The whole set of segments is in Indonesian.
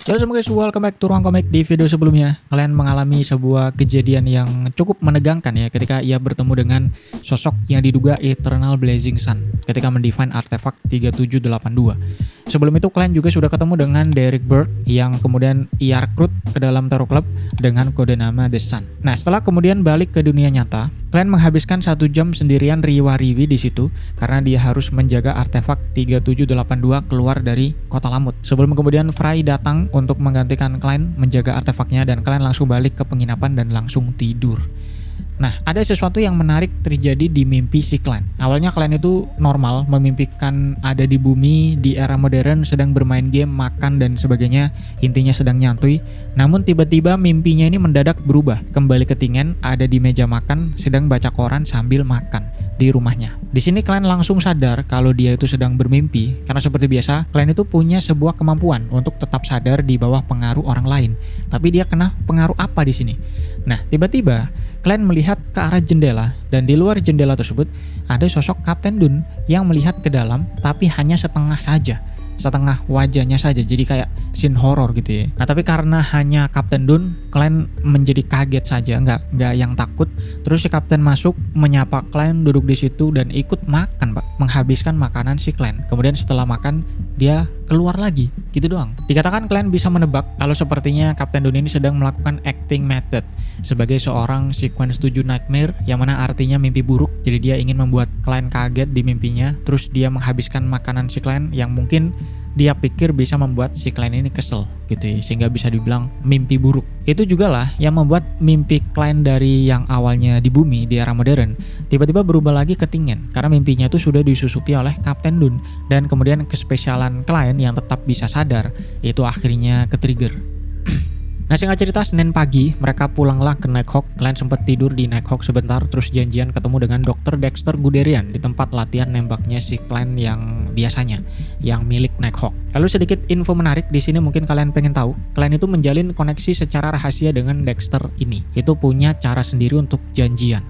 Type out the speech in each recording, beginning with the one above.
Halo semua guys, welcome back to Ruang Komik. Di video sebelumnya, kalian mengalami sebuah kejadian yang cukup menegangkan ya ketika ia bertemu dengan sosok yang diduga Eternal Blazing Sun ketika mendefine artefak 3782. Sebelum itu kalian juga sudah ketemu dengan Derek Bird yang kemudian ia rekrut ke dalam Terror Club dengan kode nama The Sun. Nah, setelah kemudian balik ke dunia nyata, kalian menghabiskan 1 jam sendirian riwa-riwi di situ karena dia harus menjaga artefak 3782 keluar dari kota Lamut. Sebelum kemudian Fry datang untuk menggantikan kalian menjaga artefaknya dan kalian langsung balik ke penginapan dan langsung tidur. Nah, ada sesuatu yang menarik terjadi di mimpi si Clan. Awalnya kalian itu normal, memimpikan ada di bumi, di era modern, sedang bermain game, makan, dan sebagainya. Intinya sedang nyantui. Namun tiba-tiba mimpinya ini mendadak berubah. Kembali ke Tingen, ada di meja makan, sedang baca koran sambil makan di rumahnya. Di sini kalian langsung sadar kalau dia itu sedang bermimpi, karena seperti biasa, kalian itu punya sebuah kemampuan untuk tetap sadar di bawah pengaruh orang lain. Tapi dia kena pengaruh apa di sini? Nah, tiba-tiba kalian melihat ke arah jendela, dan di luar jendela tersebut ada sosok Kapten Dun yang melihat ke dalam, tapi hanya setengah saja. Setengah wajahnya saja, jadi kayak scene horror gitu ya. Nah, tapi karena hanya Kapten Dun, kalian menjadi kaget saja, nggak yang takut. Terus si Kapten masuk, menyapa kalian duduk di situ dan ikut makan, Pak. Menghabiskan makanan si kalian. Kemudian setelah makan, dia keluar lagi, gitu doang. Dikatakan kalian bisa menebak kalau sepertinya Kapten Dun ini sedang melakukan acting method sebagai seorang sequence 7 nightmare, yang mana artinya mimpi buruk. Jadi dia ingin membuat kalian kaget di mimpinya, terus dia menghabiskan makanan si kalian yang mungkin dia pikir bisa membuat si klien ini kesel gitu ya, sehingga bisa dibilang mimpi buruk. Itu juga lah yang membuat mimpi klien dari yang awalnya di bumi di era modern tiba-tiba berubah lagi ke Tingen, karena mimpinya itu sudah disusupi oleh Kapten Dun, dan kemudian kespesialan klien yang tetap bisa sadar itu akhirnya ke-trigger. Nah, singkat cerita, Senin pagi mereka pulanglah ke Nighthawk. Kalian sempat tidur di Nighthawk sebentar, terus janjian ketemu dengan Dr. Dexter Guderian di tempat latihan nembaknya si Clan yang biasanya, yang milik Nighthawk. Lalu sedikit info menarik di sini mungkin kalian pengen tahu. Kalian itu menjalin koneksi secara rahasia dengan Dexter ini. Itu punya cara sendiri untuk janjian.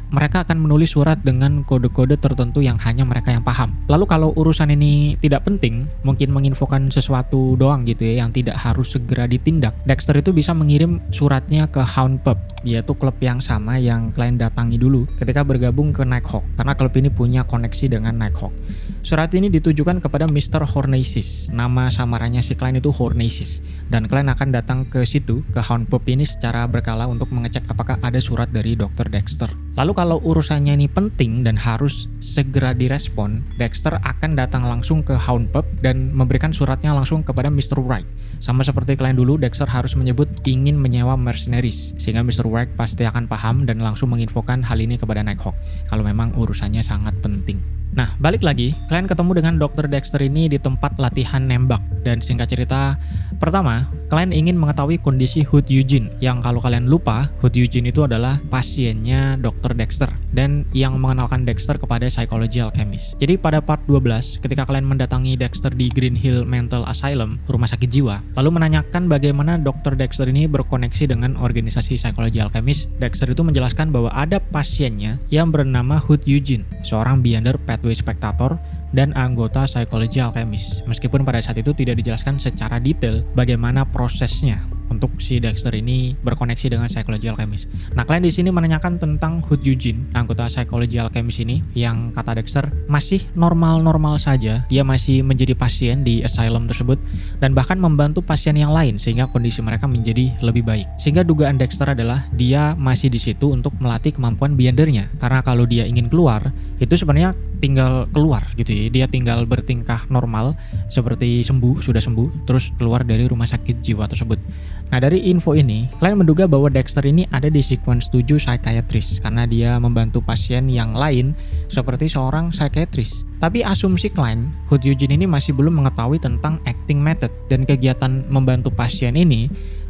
Mereka akan menulis surat dengan kode-kode tertentu yang hanya mereka yang paham. Lalu kalau urusan ini tidak penting, mungkin menginfokan sesuatu doang gitu ya, yang tidak harus segera ditindak, Dexter itu bisa mengirim suratnya ke Hound Pub, yaitu klub yang sama yang kalian datangi dulu ketika bergabung ke Nighthawk, karena klub ini punya koneksi dengan Nighthawk. Surat ini ditujukan kepada Mr. Hornesis. Nama samarannya si klien itu Hornesis. Dan kalian akan datang ke situ, ke Hound Pub ini secara berkala untuk mengecek apakah ada surat dari Dr. Dexter. Lalu kalau urusannya ini penting dan harus segera direspon, Dexter akan datang langsung ke Hound Pub dan memberikan suratnya langsung kepada Mr. Wright. Sama seperti kalian dulu, Dexter harus menyebut ingin menyewa mercenaries, sehingga Mr. Wright pasti akan paham dan langsung menginfokan hal ini kepada Nighthawk kalau memang urusannya sangat penting. Nah, balik lagi, kalian ketemu dengan Dr. Dexter ini di tempat latihan nembak. Dan singkat cerita, pertama, kalian ingin mengetahui kondisi Hood Eugene. Yang kalau kalian lupa, Hood Eugene itu adalah pasiennya Dr. Dexter dan yang mengenalkan Dexter kepada Psychology Alchemist. Jadi pada part 12, ketika kalian mendatangi Dexter di Green Hill Mental Asylum, rumah sakit jiwa, lalu menanyakan bagaimana Dr. Dexter ini berkoneksi dengan organisasi Psychology Alchemist, Dexter itu menjelaskan bahwa ada pasiennya yang bernama Hood Eugene, seorang Beyonder Pathway Spectator dan anggota Psychology Alchemist. Meskipun pada saat itu tidak dijelaskan secara detail bagaimana prosesnya untuk si Dexter ini berkoneksi dengan Psychology Alchemist. Nah, kalian di sini menanyakan tentang Hood Eugene, anggota Psychology Alchemist ini, yang kata Dexter masih normal-normal saja. Dia masih menjadi pasien di asylum tersebut dan bahkan membantu pasien yang lain sehingga kondisi mereka menjadi lebih baik. Sehingga dugaan Dexter adalah dia masih di situ untuk melatih kemampuan Beyendernya. Karena kalau dia ingin keluar, itu sebenarnya tinggal keluar gitu ya. Dia tinggal bertingkah normal seperti sudah sembuh, terus keluar dari rumah sakit jiwa tersebut. Nah, dari info ini, kalian menduga bahwa Dexter ini ada di sequence 7 psychiatrist karena dia membantu pasien yang lain seperti seorang psychiatrist. Tapi asumsi kalian, Hood Eugene ini masih belum mengetahui tentang acting method, dan kegiatan membantu pasien ini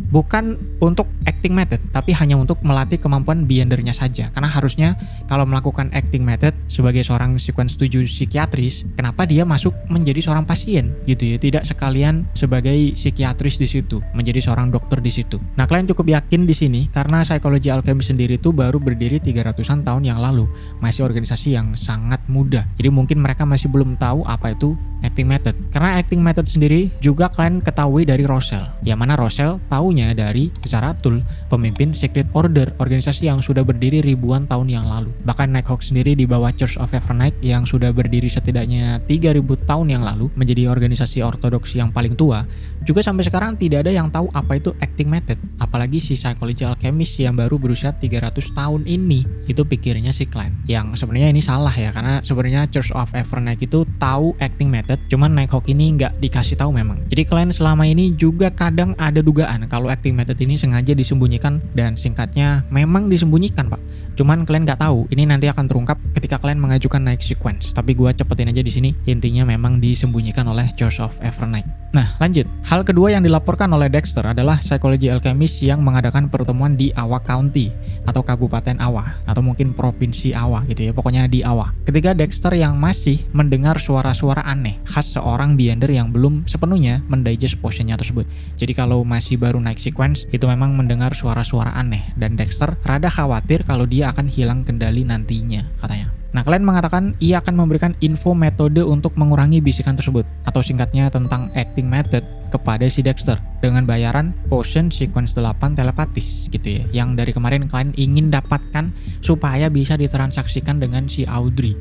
bukan untuk acting method, tapi hanya untuk melatih kemampuan Beyendernya saja. Karena harusnya kalau melakukan acting method sebagai seorang sequence 7 psikiatris, kenapa dia masuk menjadi seorang pasien gitu ya, tidak sekalian sebagai psikiatris di situ, menjadi seorang dokter di situ. Nah, kalian cukup yakin di sini karena Psychology Alchemist sendiri itu baru berdiri 300-an tahun yang lalu, masih organisasi yang sangat muda. Jadi mungkin mereka mereka masih belum tahu apa itu acting method. Karena acting method sendiri juga kalian ketahui dari Rochelle, yang mana Rochelle taunya dari Zarathul, pemimpin Secret Order, organisasi yang sudah berdiri ribuan tahun yang lalu. Bahkan Nighthawk sendiri di bawah Church of Evernight yang sudah berdiri setidaknya 3000 tahun yang lalu, menjadi organisasi ortodoks yang paling tua, juga sampai sekarang tidak ada yang tahu apa itu acting method. Apalagi si Psychology Alchemist yang baru berusia 300 tahun ini. Itu pikirnya si Clan, yang sebenarnya ini salah ya, karena sebenarnya Church of Evernight itu tahu acting method, cuman Nighthawk ini nggak dikasih tahu memang. Jadi Clan selama ini juga kadang ada dugaan kalau acting method ini sengaja disembunyikan, dan singkatnya memang disembunyikan pak. Cuman kalian nggak tahu, ini nanti akan terungkap ketika kalian mengajukan Night Sequence. Tapi gua cepetin aja di sini, intinya memang disembunyikan oleh Church of Evernight. Nah, lanjut. Hal kedua yang dilaporkan oleh Dexter adalah Psychology Alchemist yang mengadakan pertemuan di Awa County atau Kabupaten Awa, atau mungkin Provinsi Awa gitu ya, pokoknya di Awa. Ketika Dexter yang masih mendengar suara-suara aneh khas seorang Beyonder yang belum sepenuhnya mendigest potionnya tersebut. Jadi kalau masih baru Night Sequence, itu memang mendengar suara-suara aneh, dan Dexter rada khawatir kalau dia akan hilang kendali nantinya, katanya. Nah, kalian mengatakan ia akan memberikan info metode untuk mengurangi bisikan tersebut, atau singkatnya tentang acting method, kepada si Dexter dengan bayaran potion sequence 8 telepatis gitu ya, yang dari kemarin kalian ingin dapatkan supaya bisa ditransaksikan dengan si Audrey.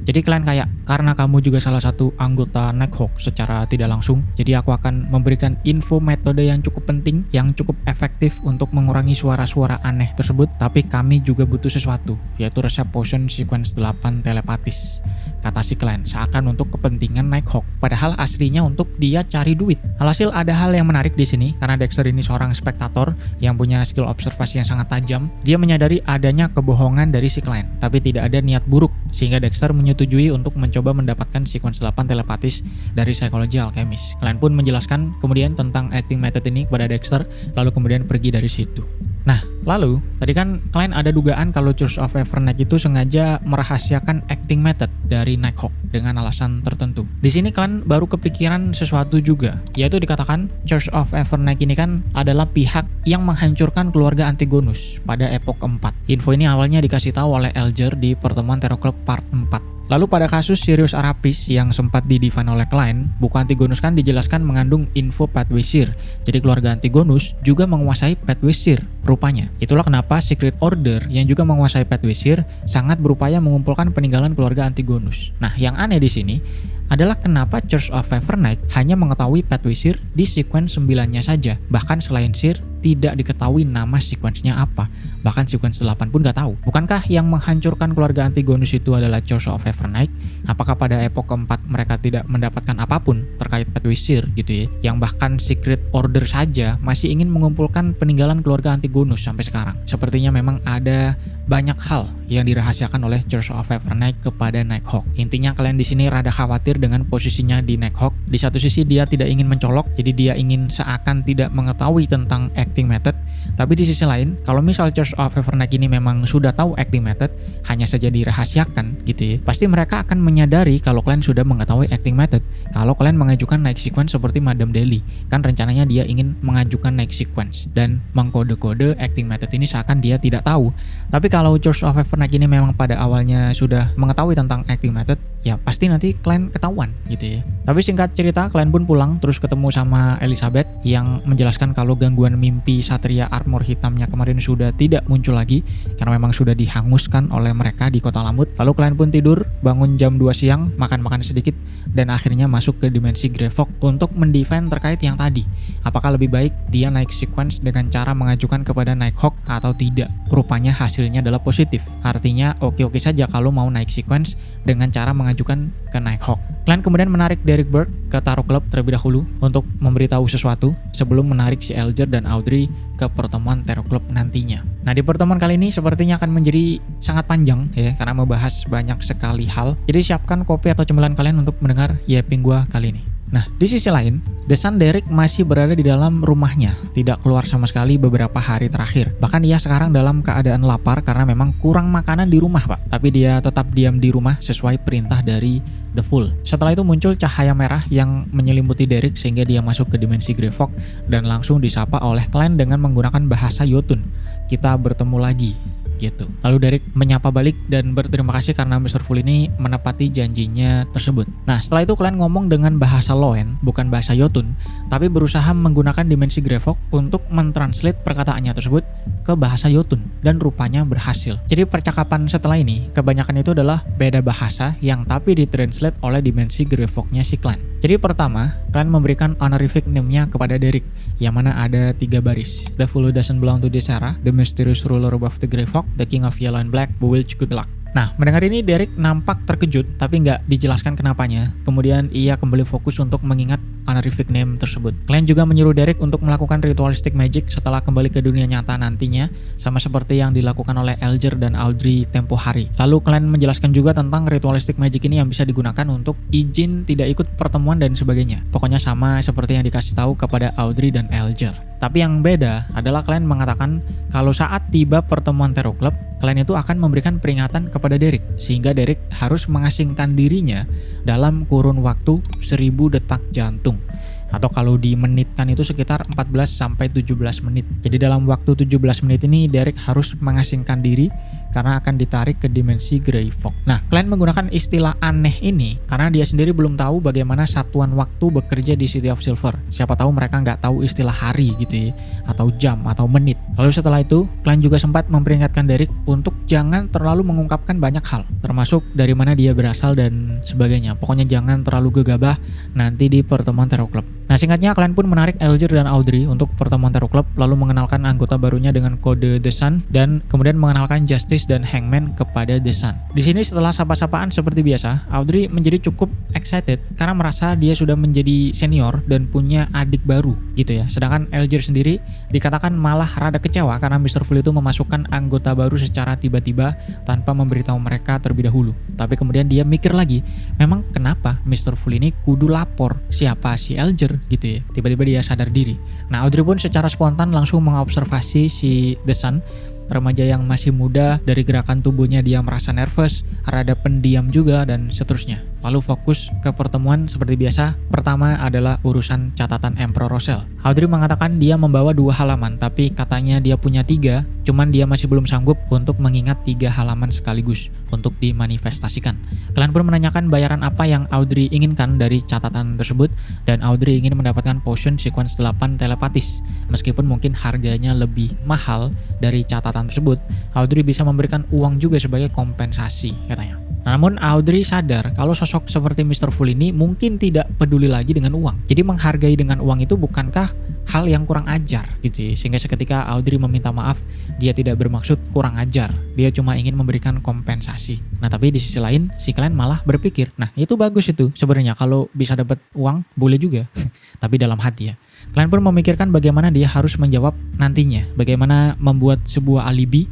Jadi kalian kayak, karena kamu juga salah satu anggota Nighthawk secara tidak langsung, jadi aku akan memberikan info metode yang cukup penting, yang cukup efektif untuk mengurangi suara-suara aneh tersebut, tapi kami juga butuh sesuatu, yaitu resep potion sequence 8 telepatis, kata si Clan, seakan untuk kepentingan Nighthawk, padahal aslinya untuk dia cari duit. Alhasil ada hal yang menarik di sini, karena Dexter ini seorang spektator yang punya skill observasi yang sangat tajam. Dia menyadari adanya kebohongan dari si Clan, tapi tidak ada niat buruk, sehingga Dexter menyetujui untuk mencoba mendapatkan sequence 8 telepatis dari Psychology Alchemist. Clan pun menjelaskan kemudian tentang acting method ini kepada Dexter, lalu kemudian pergi dari situ. Nah, lalu tadi kan kalian ada dugaan kalau Church of Evernight itu sengaja merahasiakan acting method dari Nighthawk dengan alasan tertentu. Di sini kalian baru kepikiran sesuatu juga, yaitu dikatakan Church of Evernight ini kan adalah pihak yang menghancurkan keluarga Antigonus pada epok 4. Info ini awalnya dikasih tahu oleh Elger di pertemuan Terror Club part 4. Lalu pada kasus Sirius Arapis yang sempat di-define oleh Klein, buku Antigonus kan dijelaskan mengandung info Pathway Seer. Jadi keluarga Antigonus juga menguasai Pathway Seer rupanya. Itulah kenapa Secret Order yang juga menguasai Pathway Seer sangat berupaya mengumpulkan peninggalan keluarga Antigonus. Nah, yang aneh di sini adalah kenapa Church of Evernight hanya mengetahui Pathway Seer di sequence 9-nya saja. Bahkan selain Seer, tidak diketahui nama sequence-nya apa. Bahkan sequence 8 pun gak tahu. Bukankah yang menghancurkan keluarga Antigonus itu adalah Church of Evernight? Apakah pada epok keempat mereka tidak mendapatkan apapun terkait Pathway Seer gitu ya? Yang bahkan Secret Order saja masih ingin mengumpulkan peninggalan keluarga Antigonus sampai sekarang. Sepertinya memang ada banyak hal yang dirahasiakan oleh Church of Evernight kepada Nighthawk. Intinya kalian di sini rada khawatir dengan posisinya di Nighthawk. Di satu sisi dia tidak ingin mencolok, jadi dia ingin seakan tidak mengetahui tentang acting method. Tapi di sisi lain, kalau misal Church of Evernight ini memang sudah tahu acting method, hanya saja dirahasiakan gitu ya, pasti mereka akan menyadari kalau kalian sudah mengetahui acting method. Kalau kalian mengajukan Night Sequence seperti Madame Deli, kan rencananya dia ingin mengajukan Night Sequence dan mengkode-kode acting method ini seakan dia tidak tahu. Tapi kalau Church of Evernight ini memang pada awalnya sudah mengetahui tentang acting method, ya pasti nanti kalian ketahuan gitu ya. Tapi singkat cerita, kalian pun pulang terus ketemu sama Elizabeth yang menjelaskan kalau gangguan mimpi Satria Armor hitamnya kemarin sudah tidak muncul lagi karena memang sudah dihanguskan oleh mereka di Kota Lamut. Lalu kalian pun tidur, bangun jam 2 siang, makan-makan sedikit, dan akhirnya masuk ke dimensi Greyfog untuk mendefend terkait yang tadi. Apakah lebih baik dia naik sequence dengan cara mengajukan kepada Nighthawk atau tidak? Rupanya hasilnya adalah positif. Artinya oke-oke saja kalau mau naik sequence dengan cara mengajukan ke Nighthawk. Kalian kemudian menarik Derek Bird ke Tarot Club terlebih dahulu untuk memberitahu sesuatu sebelum menarik si Elger dan Audrey ke pertemuan Tarot Club nantinya. Nah, di pertemuan kali ini sepertinya akan menjadi sangat panjang ya, karena membahas banyak sekali hal. Jadi siapkan kopi atau cemilan kalian untuk mendengar yapping gua kali ini. Nah, di sisi lain, The Sun Derek masih berada di dalam rumahnya, tidak keluar sama sekali beberapa hari terakhir. Bahkan ia sekarang dalam keadaan lapar karena memang kurang makanan di rumah, Pak. Tapi dia tetap diam di rumah sesuai perintah dari The Fool. Setelah itu muncul cahaya merah yang menyelimuti Derek sehingga dia masuk ke dimensi Greyfog dan langsung disapa oleh Klein dengan menggunakan bahasa Jotun. Kita bertemu lagi, gitu. Lalu Derek menyapa balik dan berterima kasih karena Mr. Full ini menepati janjinya tersebut. Nah, setelah itu kalian ngomong dengan bahasa Loen, bukan bahasa Jotun, tapi berusaha menggunakan dimensi Greyfog untuk mentranslate perkataannya tersebut ke bahasa Jotun, dan rupanya berhasil. Jadi percakapan setelah ini kebanyakan itu adalah beda bahasa yang tapi ditranslate oleh dimensi Greyfognya si Clan. Jadi pertama, kalian memberikan honorific name-nya kepada Derek, yang mana ada 3 baris. The Fool Who Doesn't Belong to This Era, The Mysterious Ruler Above the Greyfog, The King of Yellow and Black, Bewilched Good Luck. Nah, mendengar ini Derek nampak terkejut tapi nggak dijelaskan kenapanya. Kemudian ia kembali fokus untuk mengingat honorific name tersebut. Kalian juga menyuruh Derek untuk melakukan ritualistic magic setelah kembali ke dunia nyata nantinya, sama seperti yang dilakukan oleh Alger dan Audrey tempo hari. Lalu kalian menjelaskan juga tentang ritualistic magic ini yang bisa digunakan untuk izin tidak ikut pertemuan dan sebagainya. Pokoknya sama seperti yang dikasih tahu kepada Audrey dan Alger. Tapi yang beda adalah kalian mengatakan kalau saat tiba pertemuan Terror Club, kalian itu akan memberikan peringatan kepada Derek, sehingga Derek harus mengasingkan dirinya dalam kurun waktu 1000 detak jantung. Atau kalau dimenitkan itu sekitar 14-17 menit. Jadi dalam waktu 17 menit ini Derek harus mengasingkan diri karena akan ditarik ke dimensi Greyfog. Nah, kalian menggunakan istilah aneh ini karena dia sendiri belum tahu bagaimana satuan waktu bekerja di City of Silver. Siapa tahu mereka nggak tahu istilah hari gitu ya, atau jam, atau menit. Lalu setelah itu, kalian juga sempat memperingatkan Derek untuk jangan terlalu mengungkapkan banyak hal, termasuk dari mana dia berasal dan sebagainya. Pokoknya jangan terlalu gegabah nanti di pertemuan Terror Club. Nah, singkatnya kalian pun menarik Alger dan Audrey untuk pertemuan Terror Club, lalu mengenalkan anggota barunya dengan kode The Sun, dan kemudian mengenalkan Justice dan Hangman kepada The Sun. Di sini setelah sapa-sapaan seperti biasa, Audrey menjadi cukup excited karena merasa dia sudah menjadi senior dan punya adik baru gitu ya. Sedangkan Alger sendiri dikatakan malah rada kecewa karena Mr. Full itu memasukkan anggota baru secara tiba-tiba tanpa memberitahu mereka terlebih dahulu. Tapi kemudian dia mikir lagi, memang kenapa Mr. Full ini kudu lapor siapa si Alger gitu ya. Tiba-tiba dia sadar diri. Nah, Audrey pun secara spontan langsung mengobservasi si The Sun, remaja yang masih muda. Dari gerakan tubuhnya dia merasa nervous, rada pendiam juga, dan seterusnya. Lalu fokus ke pertemuan seperti biasa. Pertama adalah urusan catatan Emperor Roselle. Audrey mengatakan dia membawa 2 halaman, tapi katanya dia punya 3, cuman dia masih belum sanggup untuk mengingat 3 halaman sekaligus untuk dimanifestasikan. Kalian pun menanyakan bayaran apa yang Audrey inginkan dari catatan tersebut, dan Audrey ingin mendapatkan potion sequence 8 telepatis. Meskipun mungkin harganya lebih mahal dari catatan tersebut, Audrey bisa memberikan uang juga sebagai kompensasi katanya. Namun Audrey sadar kalau sosok seperti Mr. Full ini mungkin tidak peduli lagi dengan uang. Jadi menghargai dengan uang itu bukankah hal yang kurang ajar gitu ya. Sehingga seketika Audrey meminta maaf, dia tidak bermaksud kurang ajar. Dia cuma ingin memberikan kompensasi. Nah, tapi di sisi lain si kalian malah berpikir, nah itu bagus itu sebenarnya kalau bisa dapat uang boleh juga. Tapi dalam hati ya. Kalian pun memikirkan bagaimana dia harus menjawab nantinya, bagaimana membuat sebuah alibi.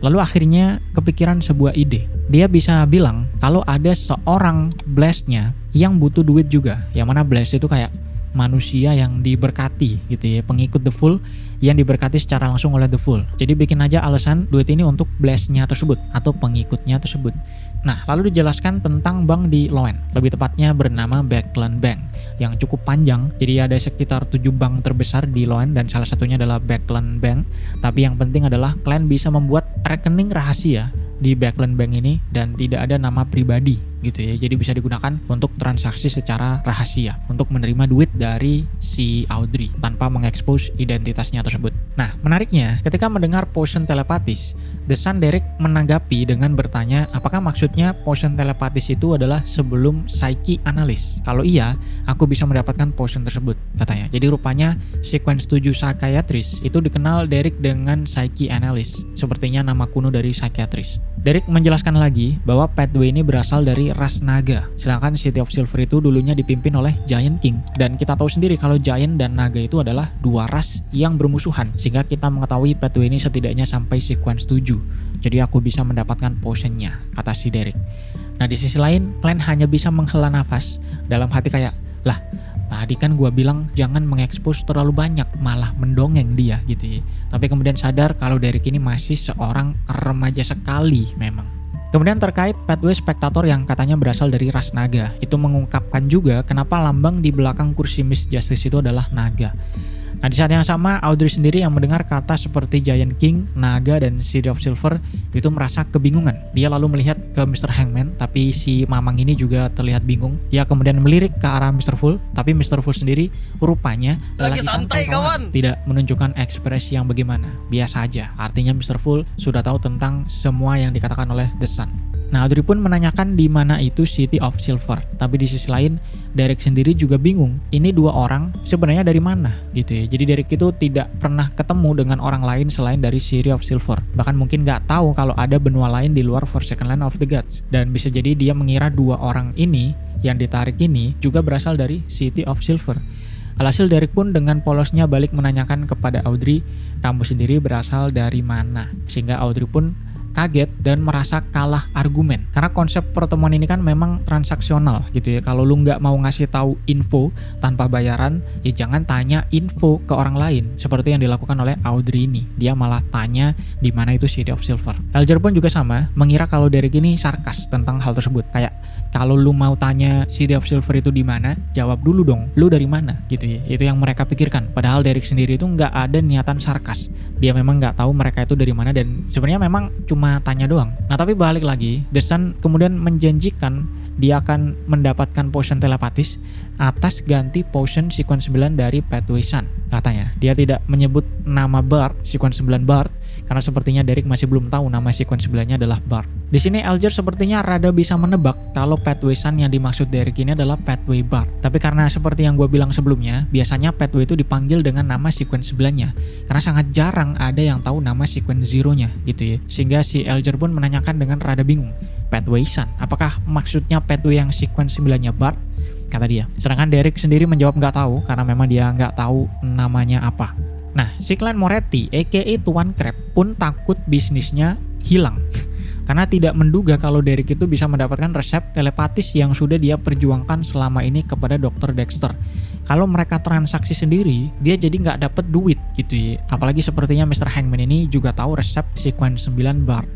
Lalu akhirnya kepikiran sebuah ide. Dia bisa bilang kalau ada seorang blessed-nya yang butuh duit juga. Yang mana blessed itu kayak manusia yang diberkati gitu ya, pengikut The Fool yang diberkati secara langsung oleh The Fool. Jadi bikin aja alasan duit ini untuk blessed-nya tersebut atau pengikutnya tersebut. Nah, lalu dijelaskan tentang bank di Loen, lebih tepatnya bernama Backland Bank, yang cukup panjang. Jadi ada sekitar 7 bank terbesar di Loen dan salah satunya adalah Backland Bank. Tapi yang penting adalah kalian bisa membuat rekening rahasia di Backland Bank ini dan tidak ada nama pribadi gitu ya. Jadi bisa digunakan untuk transaksi secara rahasia untuk menerima duit dari si Audrey tanpa mengekspos identitasnya tersebut. Nah, menariknya ketika mendengar potion telepatis, The Sun Derek menanggapi dengan bertanya apakah maksudnya potion telepatis itu adalah sebelum psyche analysis. Kalau iya, aku bisa mendapatkan potion tersebut katanya. Jadi rupanya sequence 7 psychiatrist itu dikenal Derek dengan psyche analysis, sepertinya nama kuno dari psychiatrist. Derek menjelaskan lagi bahwa pathway ini berasal dari ras naga, sedangkan City of Silver itu dulunya dipimpin oleh Giant King. Dan kita tahu sendiri kalau Giant dan Naga itu adalah 2 ras yang bermusuhan, sehingga kita mengetahui pathway ini setidaknya sampai sequence 7. Jadi aku bisa mendapatkan potionnya, kata si Derek. Nah, di sisi lain, kalian hanya bisa menghela nafas dalam hati kayak, lah tadi kan gua bilang jangan mengekspos terlalu banyak, malah mendongeng dia gitu ya. Tapi kemudian sadar kalau Derek ini masih seorang remaja sekali memang. Kemudian terkait pathway spektator yang katanya berasal dari ras naga, itu mengungkapkan juga kenapa lambang di belakang kursi Miss Justice itu adalah naga. Nah, di saat yang sama Audrey sendiri yang mendengar kata seperti Giant King, Naga, dan City of Silver itu merasa kebingungan. Dia lalu melihat ke Mr. Hangman, tapi si Mamang ini juga terlihat bingung. Dia kemudian melirik ke arah Mr. Full, tapi Mr. Full sendiri rupanya lagi santai kawan. Tidak menunjukkan ekspresi yang bagaimana. Biasa aja. Artinya Mr. Full sudah tahu tentang semua yang dikatakan oleh The Sun. Nah, Audrey pun menanyakan di mana itu City of Silver. Tapi di sisi lain, Derek sendiri juga bingung. Ini dua orang sebenarnya dari mana gitu ya. Jadi Derek itu tidak pernah ketemu dengan orang lain selain dari City of Silver. Bahkan mungkin nggak tahu kalau ada benua lain di luar Forsaken Land of the Gods. Dan bisa jadi dia mengira dua orang ini yang ditarik ini juga berasal dari City of Silver. Alhasil Derek pun dengan polosnya balik menanyakan kepada Audrey, kamu sendiri berasal dari mana? Sehingga Audrey pun kaget dan merasa kalah argumen. Karena konsep pertemuan ini kan memang transaksional gitu ya. Kalau lu nggak mau ngasih tahu info tanpa bayaran, ya jangan tanya info ke orang lain. Seperti yang dilakukan oleh Audrey ini. Dia malah tanya di mana itu City of Silver. Elger pun juga sama, mengira kalau Derek ini sarkas tentang hal tersebut. Kayak kalau lu mau tanya City of Silver itu di mana, jawab dulu dong, lu dari mana gitu ya. Itu yang mereka pikirkan. Padahal Derek sendiri itu nggak ada niatan sarkas. Dia memang nggak tahu mereka itu dari mana dan sebenarnya memang cuma tanya doang. Nah, tapi balik lagi, The Sun kemudian menjanjikan dia akan mendapatkan potion telepatis atas ganti potion sequence 9 dari Pathway Sun. Katanya, dia tidak menyebut nama Bard, sequence 9 Bard, karena sepertinya Derek masih belum tahu nama sequence 9-nya adalah Bard. Di sini Elger sepertinya rada bisa menebak kalau Pathway Sun yang dimaksud Derek ini adalah Pathway Bard. Tapi karena seperti yang gue bilang sebelumnya, biasanya Pathway itu dipanggil dengan nama sequence 9-nya. Karena sangat jarang ada yang tahu nama sequence 0-nya gitu ya. Sehingga si Elger pun menanyakan dengan rada bingung. Pathway Sun, apakah maksudnya Pathway yang sequence 9-nya Bard? Kata dia. Sedangkan Derek sendiri menjawab nggak tahu karena memang dia nggak tahu namanya apa. Nah, si Clan Moretti aka Tuan Crab pun takut bisnisnya hilang. Karena tidak menduga kalau Derek itu bisa mendapatkan resep telepatis yang sudah dia perjuangkan selama ini kepada Dr. Dexter. Kalau mereka transaksi sendiri, dia jadi nggak dapet duit gitu ya. Apalagi sepertinya Mr. Hangman ini juga tahu resep sequence 9 Bard.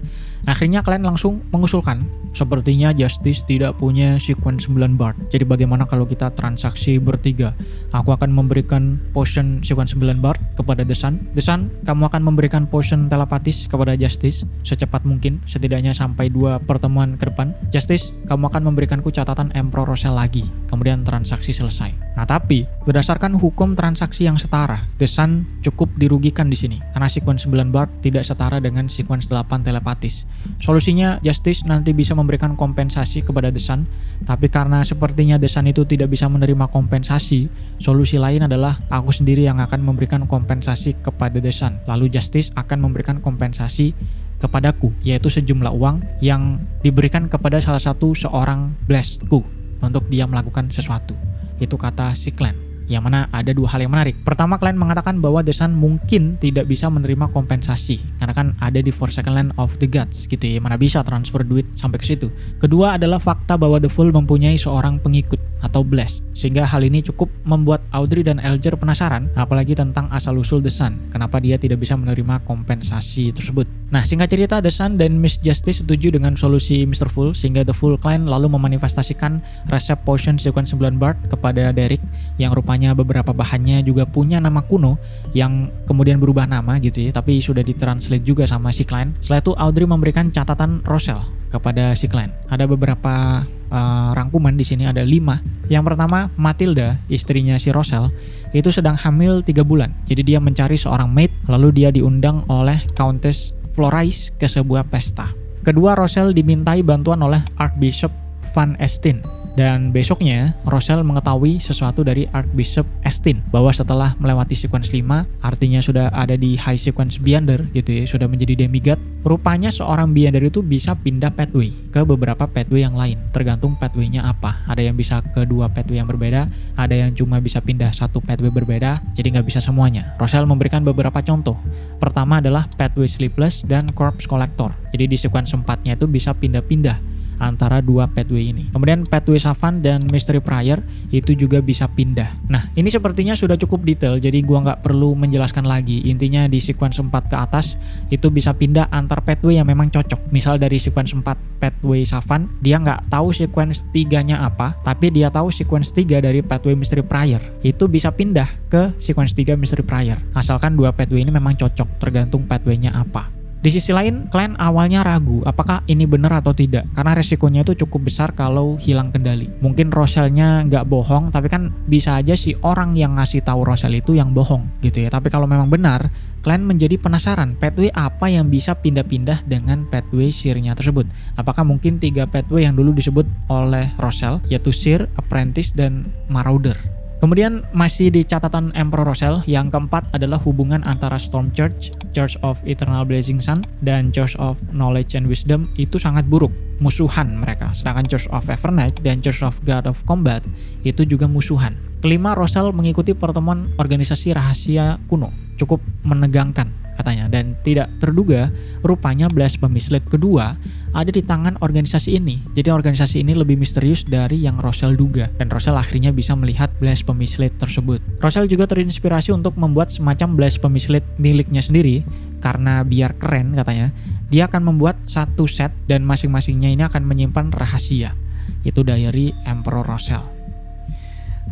Akhirnya kalian langsung mengusulkan, sepertinya Justice tidak punya sequence 9 Bard. Jadi bagaimana kalau kita transaksi bertiga? Aku akan memberikan potion sequence 9 Bard kepada The Sun. The Sun, kamu akan memberikan potion telepatis kepada Justice secepat mungkin, setidaknya sampai 2 pertemuan ke depan. Justice, kamu akan memberikanku catatan Emperor Rosel lagi. Kemudian transaksi selesai. Nah, tapi berdasarkan hukum transaksi yang setara, The Sun cukup dirugikan di sini karena sequence 9 Bard tidak setara dengan sequence 8 telepatis. Solusinya Justice nanti bisa memberikan kompensasi kepada The Sun, tapi karena sepertinya The Sun itu tidak bisa menerima kompensasi, solusi lain adalah aku sendiri yang akan memberikan kompensasi kepada The Sun. Lalu Justice akan memberikan kompensasi kepadaku, yaitu sejumlah uang yang diberikan kepada salah satu seorang blessedku untuk dia melakukan sesuatu. Itu kata si Clan. Yang mana ada 2 hal yang menarik. Pertama, kalian mengatakan bahwa The Sun mungkin tidak bisa menerima kompensasi karena kan ada di Forsaken Land of the Gods gitu ya, mana bisa transfer duit sampai ke situ. Kedua adalah fakta bahwa The Fool mempunyai seorang pengikut atau blessed, sehingga hal ini cukup membuat Audrey dan Elger penasaran, apalagi tentang asal-usul The Sun, kenapa dia tidak bisa menerima kompensasi tersebut. Nah, singkat cerita, The Sun dan Miss Justice setuju dengan solusi Mr. Fool, sehingga The Fool Clan lalu memanifestasikan resep potion sequence 9 Bard kepada Derek, yang rupanya beberapa bahannya juga punya nama kuno yang kemudian berubah nama gitu ya, tapi sudah ditranslate juga sama si Clan. Setelah itu Audrey memberikan catatan Rosel kepada si Clan. Ada beberapa rangkuman di sini, ada 5. Yang pertama, Matilda, istrinya si Rosel, itu sedang hamil 3 bulan. Jadi dia mencari seorang maid, lalu dia diundang oleh Countess Florais ke sebuah pesta. Kedua, Rosel dimintai bantuan oleh Archbishop Van Estin. Dan besoknya, Rosel mengetahui sesuatu dari Archbishop Estin, bahwa setelah melewati sequence 5, artinya sudah ada di high sequence Beyonder gitu ya, sudah menjadi demigod. Rupanya seorang Beyonder itu bisa pindah pathway ke beberapa pathway yang lain, tergantung pathway-nya apa. Ada yang bisa ke 2 pathway yang berbeda, ada yang cuma bisa pindah 1 pathway berbeda, jadi nggak bisa semuanya. Rosel memberikan beberapa contoh. Pertama adalah pathway Sleepless dan Corpse Collector. Jadi di sequence 4-nya itu bisa pindah-pindah antara dua pathway ini. Kemudian pathway Savant dan Mystery Prior itu juga bisa pindah. Nah, ini sepertinya sudah cukup detail, jadi gua nggak perlu menjelaskan lagi. Intinya di sequence 4 ke atas itu bisa pindah antar pathway yang memang cocok. Misal dari sequence 4 pathway Savant, dia nggak tahu sequence 3-nya apa, tapi dia tahu sequence 3 dari pathway Mystery Prior. Itu bisa pindah ke sequence 3 Mystery Prior. Asalkan dua pathway ini memang cocok, tergantung pathway-nya apa. Di sisi lain, kalian awalnya ragu apakah ini benar atau tidak, karena resikonya itu cukup besar kalau hilang kendali. Mungkin Rochelle-nya nggak bohong, tapi kan bisa aja si orang yang ngasih tahu Rochelle itu yang bohong gitu ya. Tapi kalau memang benar, kalian menjadi penasaran pathway apa yang bisa pindah-pindah dengan pathway Seer-nya tersebut. Apakah mungkin 3 pathway yang dulu disebut oleh Rochelle, yaitu Seer, Apprentice, dan Marauder. Kemudian masih di catatan Emperor Rochelle, yang keempat adalah hubungan antara Storm Church, Church of Eternal Blazing Sun, dan Church of Knowledge and Wisdom itu sangat buruk, musuhan mereka. Sedangkan Church of Evernight dan Church of God of Combat itu juga musuhan. Kelima, Rochelle mengikuti pertemuan organisasi rahasia kuno, cukup menegangkan katanya, dan tidak terduga rupanya Blasphemy Slate kedua ada di tangan organisasi ini. Jadi organisasi ini lebih misterius dari yang Rochelle duga, dan Rochelle akhirnya bisa melihat Blasphemy Slate tersebut. Rochelle juga terinspirasi untuk membuat semacam Blasphemy Slate miliknya sendiri, karena biar keren katanya, dia akan membuat satu set dan masing-masingnya ini akan menyimpan rahasia. Itu diary Emperor Rochelle.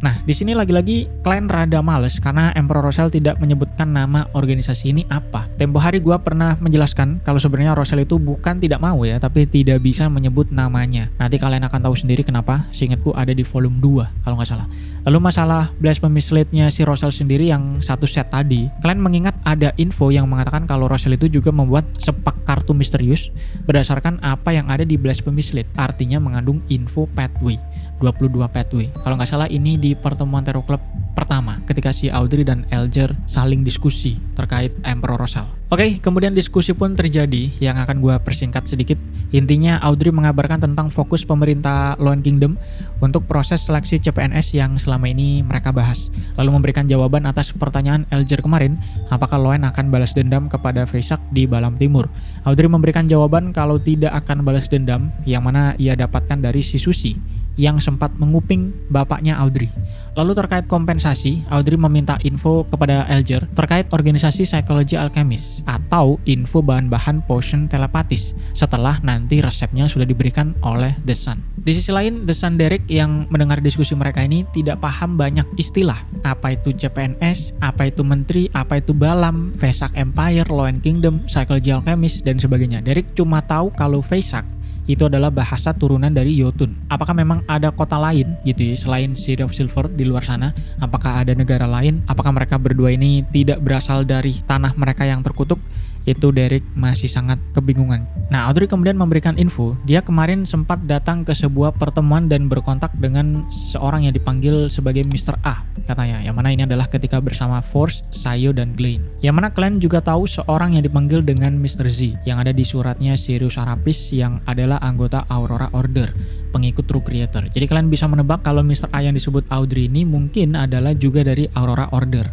Nah, di sini lagi-lagi kalian rada males karena Emperor Rochelle tidak menyebutkan nama organisasi ini apa. Tempo hari gue pernah menjelaskan kalau sebenarnya Rochelle itu bukan tidak mau ya, tapi tidak bisa menyebut namanya. Nanti kalian akan tahu sendiri kenapa. Seingatku ada di volume 2 kalau nggak salah. Lalu masalah Blasphemy Slate-nya si Rochelle sendiri yang satu set tadi, kalian mengingat ada info yang mengatakan kalau Rochelle itu juga membuat sepak kartu misterius berdasarkan apa yang ada di Blasphemy Slate. Artinya mengandung info pathway. 22 pathway. Kalau nggak salah ini di pertemuan Terror Club pertama ketika si Audrey dan Elger saling diskusi terkait Emperor Rochelle. Oke, kemudian diskusi pun terjadi yang akan gue persingkat sedikit. Intinya Audrey mengabarkan tentang fokus pemerintah Loen Kingdom untuk proses seleksi CPNS yang selama ini mereka bahas. Lalu memberikan jawaban atas pertanyaan Elger kemarin, apakah Loen akan balas dendam kepada Vesak di Balam Timur. Audrey memberikan jawaban kalau tidak akan balas dendam, yang mana ia dapatkan dari si Susi yang sempat menguping bapaknya Audrey. Lalu terkait kompensasi, Audrey meminta info kepada Elger terkait organisasi Psychology Alchemist atau info bahan-bahan potion telepatis setelah nanti resepnya sudah diberikan oleh The Sun. Di sisi lain, The Sun Derek yang mendengar diskusi mereka ini tidak paham banyak istilah. Apa itu CPNS, apa itu menteri, apa itu Balam, Vesak Empire, Loen Kingdom, Psychology Alchemist, dan sebagainya. Derek cuma tahu kalau Vesak itu adalah bahasa turunan dari Jotun. Apakah memang ada kota lain gitu ya selain City of Silver di luar sana? Apakah ada negara lain? Apakah mereka berdua ini tidak berasal dari tanah mereka yang terkutuk? Itu Derek masih sangat kebingungan. Nah, Audrey kemudian memberikan info, dia kemarin sempat datang ke sebuah pertemuan dan berkontak dengan seorang yang dipanggil sebagai Mr. A, katanya. Yang mana ini adalah ketika bersama Force, Sayo, dan Glenn. Yang mana kalian juga tahu seorang yang dipanggil dengan Mr. Z, yang ada di suratnya Sirius Arapis yang adalah anggota Aurora Order, pengikut True Creator. Jadi kalian bisa menebak kalau Mr. A yang disebut Audrey ini mungkin adalah juga dari Aurora Order.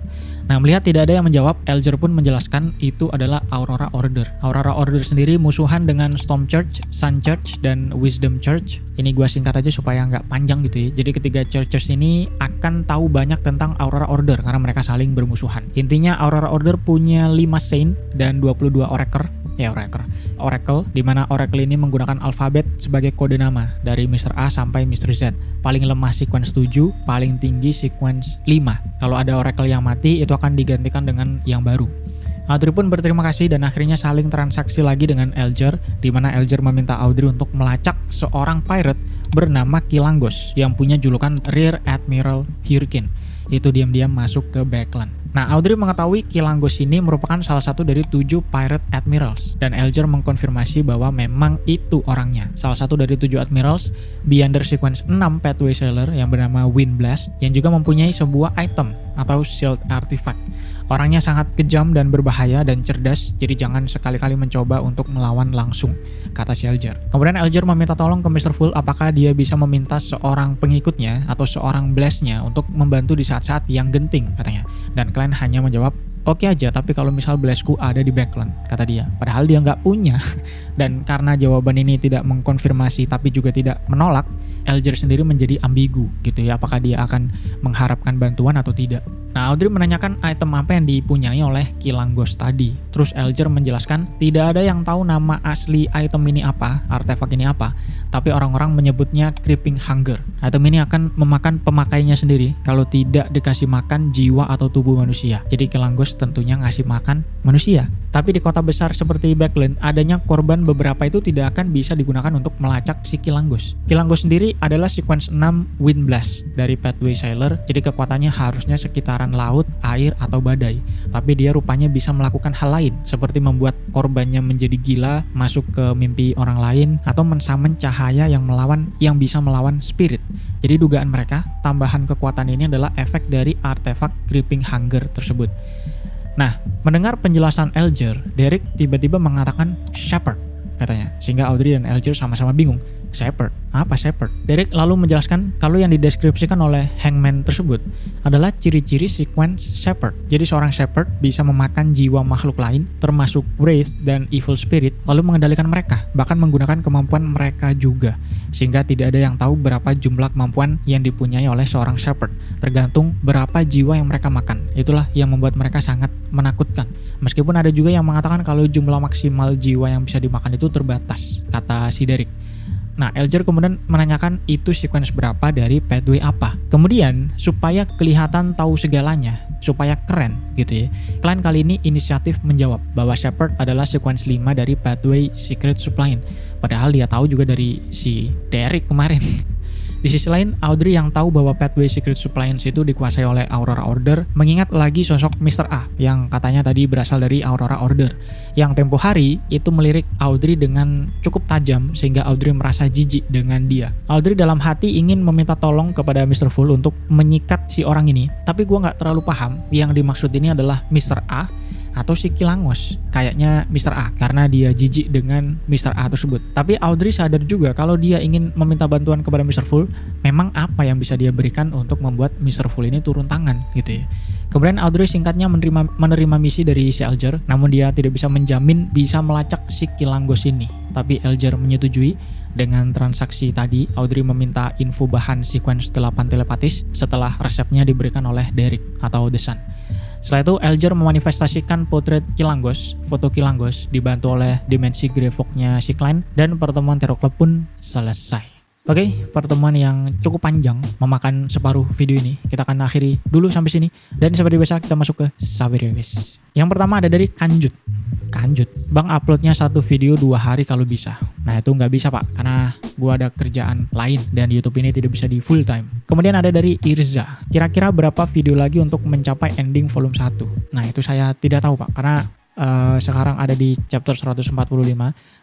Nah, melihat tidak ada yang menjawab, Elger pun menjelaskan itu adalah Aurora Order. Aurora Order sendiri musuhan dengan Storm Church, Sun Church, dan Wisdom Church. Ini gua singkat aja supaya nggak panjang gitu ya. Jadi ketiga churches ini akan tahu banyak tentang Aurora Order karena mereka saling bermusuhan. Intinya Aurora Order punya 5 Saint dan 22 Oracle. Oracle, di mana Oracle ini menggunakan alfabet sebagai kode nama dari Mr. A sampai Mr. Z. Paling lemah sequence 7, paling tinggi sequence 5. Kalau ada Oracle yang mati, itu akan digantikan dengan yang baru. Audrey pun berterima kasih dan akhirnya saling transaksi lagi dengan Elger, di mana Elger meminta Audrey untuk melacak seorang pirate bernama Kilangos yang punya julukan Rear Admiral Hurricane. Itu diam-diam masuk ke Backland. Nah, Audrey mengetahui Kilangos ini merupakan salah satu dari 7 Pirate Admirals, dan Elger mengkonfirmasi bahwa memang itu orangnya. Salah satu dari 7 Admirals, Beyonder Sequence 6 Pathway Sailor yang bernama Wind Blast, yang juga mempunyai sebuah item atau shield artifact. Orangnya sangat kejam dan berbahaya dan cerdas, jadi jangan sekali-kali mencoba untuk melawan langsung, kata si Elger. Kemudian Elger meminta tolong ke Mr. Full apakah dia bisa meminta seorang pengikutnya atau seorang blastnya untuk membantu di saat-saat yang genting, katanya. Dan kalian hanya menjawab, oke aja, tapi kalau misal Blazku ada di backland, kata dia. Padahal dia nggak punya. Dan karena jawaban ini tidak mengkonfirmasi tapi juga tidak menolak, Elger sendiri menjadi ambigu gitu ya, apakah dia akan mengharapkan bantuan atau tidak. Nah, Audrey menanyakan item apa yang dipunyai oleh Kilangos tadi. Terus Elger menjelaskan tidak ada yang tahu nama asli item ini apa, artefak ini apa, tapi orang-orang menyebutnya Creeping Hunger. Item ini akan memakan pemakainya sendiri kalau tidak dikasih makan jiwa atau tubuh manusia. Jadi Kilangos tentunya ngasih makan manusia. Tapi di kota besar seperti Backland, adanya korban beberapa itu tidak akan bisa digunakan untuk melacak si Kilangos. Kilangos sendiri adalah sequence 6 Wind Blast dari Pathway Sailor, jadi kekuatannya harusnya sekitaran laut, air, atau badai. Tapi dia rupanya bisa melakukan hal lain, seperti membuat korbannya menjadi gila, masuk ke mimpi orang lain, atau mensamen cahaya yang bisa melawan spirit. Jadi dugaan mereka, tambahan kekuatan ini adalah efek dari artefak Creeping Hunger tersebut. Nah, mendengar penjelasan Elger, Derek tiba-tiba mengatakan Shepherd, katanya. Sehingga Audrey dan Elger sama-sama bingung. Shepherd? Apa Shepherd? Derek lalu menjelaskan kalau yang dideskripsikan oleh Hangman tersebut adalah ciri-ciri sequence Shepherd. Jadi seorang Shepherd bisa memakan jiwa makhluk lain, termasuk Wraith dan Evil Spirit, lalu mengendalikan mereka, bahkan menggunakan kemampuan mereka juga. Sehingga tidak ada yang tahu berapa jumlah kemampuan yang dipunyai oleh seorang Shepherd, tergantung berapa jiwa yang mereka makan. Itulah yang membuat mereka sangat menakutkan. Meskipun ada juga yang mengatakan kalau jumlah maksimal jiwa yang bisa dimakan itu terbatas, kata si Derek. Nah, Elger kemudian menanyakan itu sequence berapa dari pathway apa. Kemudian, supaya kelihatan tahu segalanya, supaya keren gitu ya, klien kali ini inisiatif menjawab bahwa Shepherd adalah sequence 5 dari pathway Secret Supply. Padahal dia tahu juga dari si Derek kemarin. Di sisi lain, Audrey yang tahu bahwa Pathway Secret Suppliance itu dikuasai oleh Aurora Order, mengingat lagi sosok Mr. A yang katanya tadi berasal dari Aurora Order, yang tempo hari itu melirik Audrey dengan cukup tajam sehingga Audrey merasa jijik dengan dia. Audrey dalam hati ingin meminta tolong kepada Mr. Full untuk menyikat si orang ini, tapi gua nggak terlalu paham yang dimaksud ini adalah Mr. A atau si Kilangos. Kayaknya Mr. A karena dia jijik dengan Mr. A tersebut. Tapi Audrey sadar juga kalau dia ingin meminta bantuan kepada Mr. Full, memang apa yang bisa dia berikan untuk membuat Mr. Full ini turun tangan gitu ya. Kemudian Audrey singkatnya menerima misi dari si Elger, namun dia tidak bisa menjamin bisa melacak si Kilangos ini. Tapi Elger menyetujui. Dengan transaksi tadi, Audrey meminta info bahan sequence 8 telepatis setelah resepnya diberikan oleh Derek atau The Sun. Setelah itu, Elger memanifestasikan potret Kilangos, foto Kilangos, dibantu oleh dimensi Greyfog-nya si Klein, dan pertemuan Terror Club pun selesai. Oke, pertemuan yang cukup panjang, memakan separuh video ini. Kita akan akhiri dulu sampai sini, dan seperti biasa kita masuk ke Saber Reviews. Yang pertama ada dari Kanjut. Bang uploadnya satu video 2 hari kalau bisa. Nah itu nggak bisa pak, karena gua ada kerjaan lain dan YouTube ini tidak bisa di full time. Kemudian ada dari Irza. Kira-kira berapa video lagi untuk mencapai ending volume 1? Nah itu saya tidak tahu pak, karena sekarang ada di chapter 145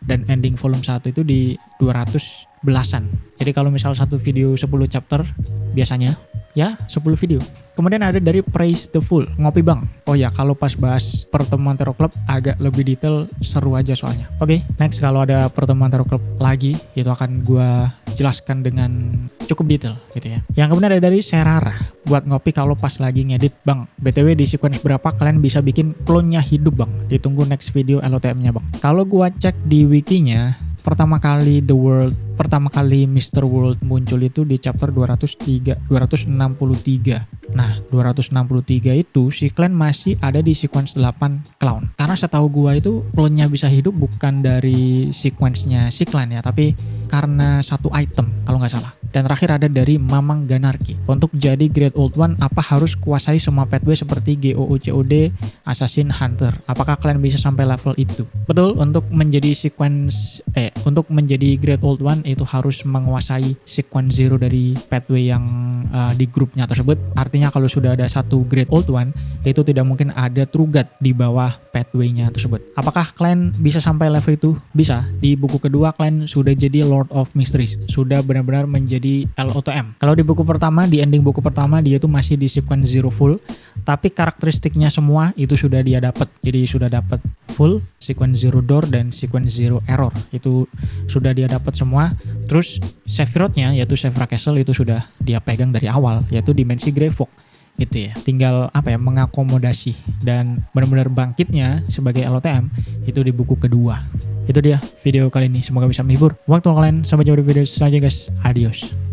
dan ending volume 1 itu di 200 belasan. Jadi kalau misal satu video 10 chapter biasanya ya 10 video. Kemudian ada dari Praise the Fool, ngopi bang. Oh ya, kalau pas bahas pertemuan Terror Club agak lebih detail, seru aja soalnya. Oke, next kalau ada pertemuan Terror Club lagi, itu akan gue jelaskan dengan cukup detail gitu ya. Yang kemudian ada dari Serara, buat ngopi kalau pas lagi ngedit bang. BTW di sequence berapa kalian bisa bikin klonnya hidup bang? Ditunggu next video LOTM-nya bang. Kalau gue cek di wikinya, pertama kali Mr. World muncul itu di chapter 263. Nah, 263 itu si Clan masih ada di sequence 8 Clown. Karena setahu gua itu clone-nya bisa hidup bukan dari sequence-nya si Clan ya, tapi karena satu item kalau nggak salah. Dan terakhir ada dari Mamang Ganarki. Untuk jadi Great Old One, apa harus kuasai semua pathway seperti GOO-COD, Assassin, Hunter? Apakah kalian bisa sampai level itu? Betul, untuk menjadi Great Old One itu harus menguasai sequence 0 dari pathway yang di grupnya tersebut. Artinya kalau sudah ada satu Great Old One, itu tidak mungkin ada True God di bawah pathway-nya tersebut. Apakah kalian bisa sampai level itu? Bisa. Di buku kedua kalian sudah jadi Lord of Mysteries, sudah benar-benar menjadi LOTM. Kalau di buku pertama, di ending buku pertama dia itu masih di sequence 0 full, tapi karakteristiknya semua itu sudah dia dapat. Jadi sudah dapat full, sequence 0 door dan sequence 0 error. Itu sudah dia dapat semua. Terus Sephiroth-nya yaitu Sephira Castle itu sudah dia pegang dari awal, yaitu dimensi Greyfog. gitu ya. Tinggal apa ya, mengakomodasi dan benar-benar bangkitnya sebagai LOTM itu di buku kedua. Itu dia video kali ini, semoga bisa menghibur. Waktu kalian, sampai jumpa di video selanjutnya guys. Adios.